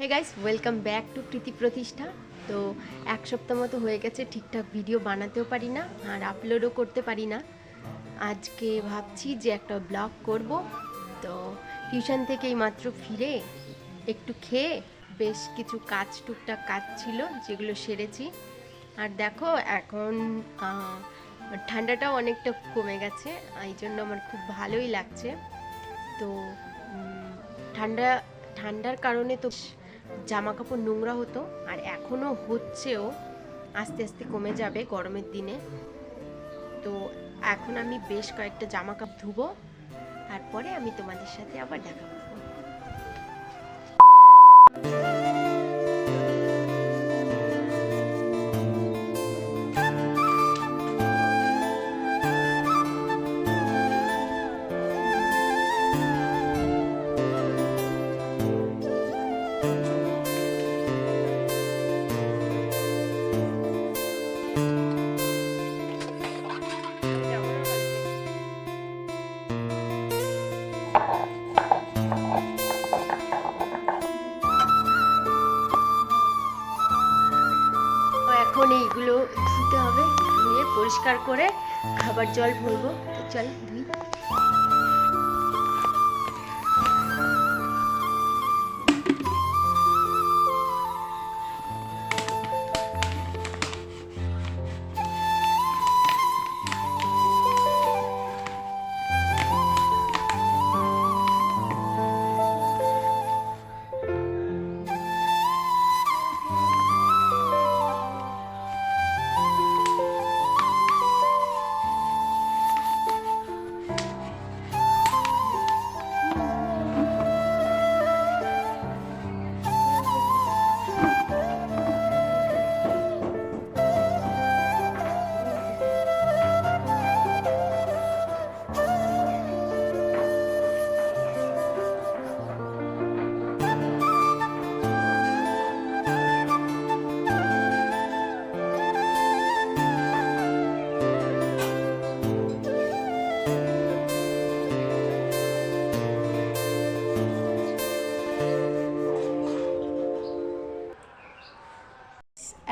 Hey guys, welcome back to Priti Pratishtha. তো এক সপ্তাহ মতো হয়ে গেছে ঠিকঠাক ভিডিও বানাতেও পারি না আর আপলোডও করতে পারি না। আজকে ভাবছি যে একটা ব্লগ করব। তো টিউশন থেকে এই মাত্র ফিরে একটু খেয়ে বেশ কিছু কাজ টুকটাক কাজ ছিল যেগুলো সেরেছি। আর দেখো এখন ঠান্ডাটাও অনেকটা কমে গেছে, এই জন্য আমার খুব ভালোই লাগছে। তো ঠান্ডার কারণে তো জামা কাপড় নোংরা হতো, আর এখনও হচ্ছেও, আস্তে আস্তে কমে যাবে গরমের দিনে। তো এখন আমি বেশ কয়েকটা জামা কাপড় ধুবো, তারপরে আমি তোমাদের সাথে আবার দেখা করবো। এখন এইগুলো ধুতে হবে, ধুয়ে পরিষ্কার করে খাবার জল ভরবো। তো চল ধুই।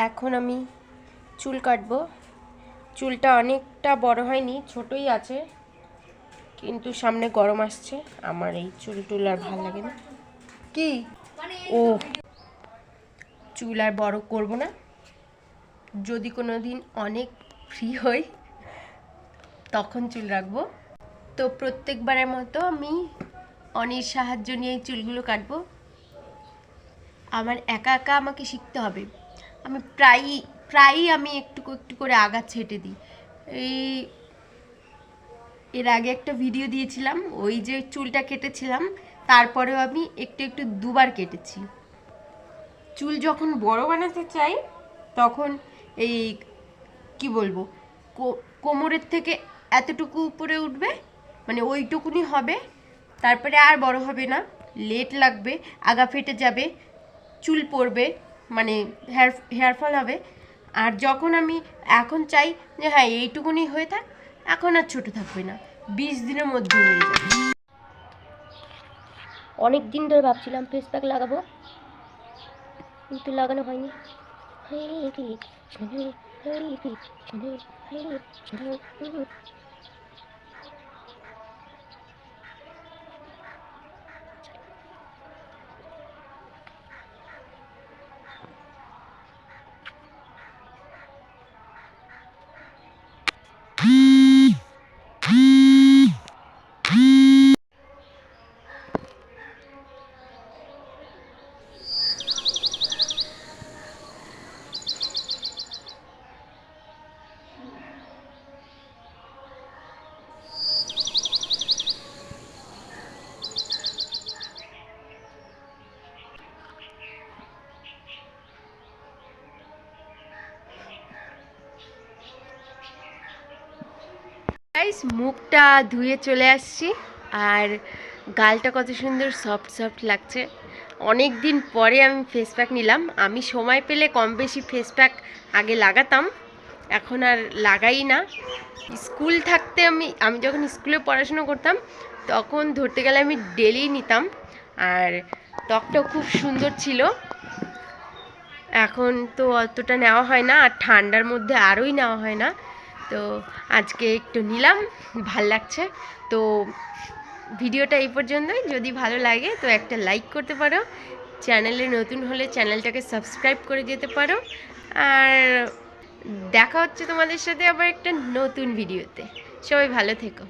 এখন আমি চুল কাটবো। চুলটা অনেকটা বড় হয়নি, ছোটই আছে, কিন্তু সামনে গরম আসছে, আমার এই চুল টুল আর ভালো লাগে না। কি ও, চুল আর বড় করব না, যদি কোনো দিন অনেক ফ্রি হই তখন চুল রাখবো। তো প্রত্যেকবারের মতো আমি অনেক সাহায্য নিয়ে এই চুলগুলো কাটবো। আমার একা একা আমাকে শিখতে হবে। আমি প্রায়ই আমি একটু একটু করে আগা ছেটে দিই। এর আগে একটা ভিডিও দিয়েছিলাম, ওই যে চুলটা কেটেছিলাম, তারপরেও আমি একটু একটু দুবার কেটেছি। চুল যখন বড় বানাতে চাই তখন এই কি বলবো, কোমরের থেকে এতটুকু উপরে উঠবে, মানে ওইটুকুনি হবে, তারপরে আর বড় হবে না, লেট লাগবে, আগা ফেটে যাবে, চুল পড়বে, মানে হেয়ার ফল হবে। আর যখন আমি এখন চাই যে হ্যাঁ এইটুকুনি হয়ে থাক, এখন আর ছোট থাকবে না, 20 দিনের মধ্যে হয়ে যাবে। অনেক দিন ধরে ভাবছিলাম ফেস প্যাক লাগাবো, কিন্তু লাগানো হয়নি। গাইস, মুখটা ধুয়ে চলে আসছি, আর গালটা কত সুন্দর সফট সফট লাগছে। অনেক দিন পরে আমি ফেস প্যাক নিলাম। আমি সময় পেলে কম বেশি ফেস প্যাক আগে লাগাতাম, এখন আর লাগাই না। স্কুল থাকতে আমি যখন স্কুলে পড়াশুনো করতাম তখন ধরতে গেলে আমি ডেলি নিতাম, আর ত্বকটাও খুব সুন্দর ছিল। এখন তো অতটা নেওয়া হয় না, আর ঠান্ডার মধ্যে আরোই নেওয়া হয় না। তো আজকে একটু নিলাম, ভাল লাগছে। তো ভিডিওটা এই পর্যন্তই। যদি ভালো লাগে তো একটা লাইক করতে পারো, চ্যানেলে নতুন হলে চ্যানেলটাকে সাবস্ক্রাইব করে যেতে পারো। আর দেখা হচ্ছে তোমাদের সাথে আবার একটা নতুন ভিডিওতে। সবাই ভালো থেকো।